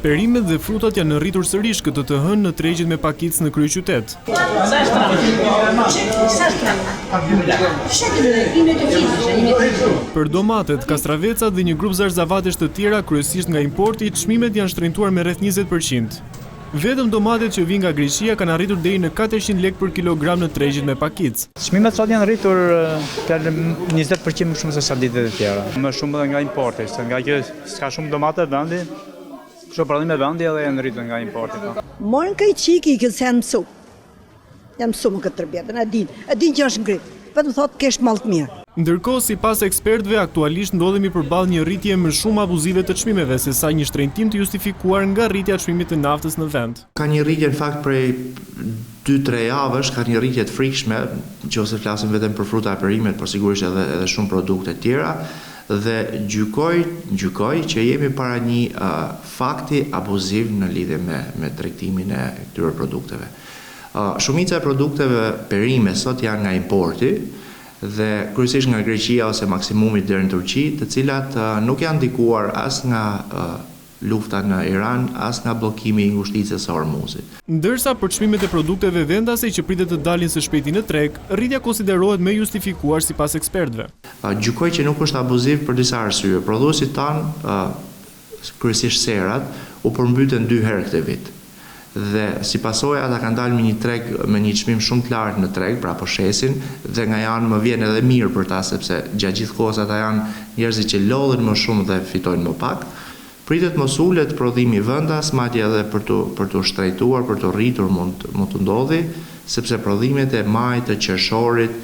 Perimet dhe frutat janë rritur sërish këtë të hënë në tregjet me pakicë në kryeqytet. Për domatet, kastravecat dhe një grup zarzavatesh të tjera, kryesisht nga importi, çmimet janë shtrenjtuar me rreth 20%. Vetëm domatet që vijnë nga Greqia kanë arritur deri në 400 lekë për kilogram në tregjet me pakicë. Çmimet sot janë rritur për 20% më shumë se sa ditët e tjera. Më shumë edhe nga importi, nga që s'ka shumë domate vendi. Kështu prodhime vendi edhe janë rritur nga importi. Morën këj qiki këtë se janë mësu. Janë mësu më këtë tërbjetën, e din që është ngrit. Vetëm thotë kesh mall të mirë. Ndërkohë, sipas ekspertëve, aktualisht ndodhemi përballë një rritje më shumë abuzive të çmimeve se sa një shtrenjtim të justifikuar nga rritja e çmimit të naftës në vend. Ka një rritje në fakt prej 2-3 javësh, ka një rritje të frikshme, nëse flasim vetëm për fruta e perimet, por sigurisht edhe shumë produkte tjera. Dhe gjykoj që jemi para një fakti abuziv në lidhje me tregtimin e këtyre produkteve. Shumica e produkteve perime sot janë nga importi dhe kryesisht nga Greqia ose maksimumit deri në Turqi, të cilat nuk janë ndikuar as nga lufta në Iran, as nga bllokimi i ngushticës së Hormuzit. Ndërsa për çmimet e produkteve vendase që pritet të dalin së shpejti në treg, rritja konsiderohet më justifikuar sipas ekspertëve. Gjykoj që nuk është abuziv për disa arsye. Prodhuesit tanë, kryesisht serat, u përmbytën 2 herë këtë vit. Dhe si pasojë ata kanë dalë me një treg me një çmim shumë të lartë në treg, pra po shesin, dhe nga janë më vjen edhe mirë për ta sepse gjatë gjithë kohës ata janë njerëzit që lodhen më shumë dhe fitojnë më pak. Pritet mos ulet prodhimi vendas, madje edhe për të shtrejtuar, për të rritur mund të ndodhi, sepse prodhimet e majit të qershorit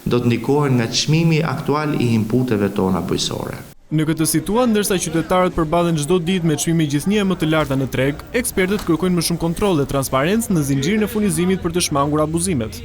do të ndikohen nga çmimi aktual i inputeve tona bujqësore. Në këtë situatë, ndërsa qytetarët përballen çdo ditë me çmime gjithnjë më të larta në treg, ekspertët kërkojnë më shumë kontroll dhe transparencë në zinxhirin e furnizimit për të shmangur abuzimet.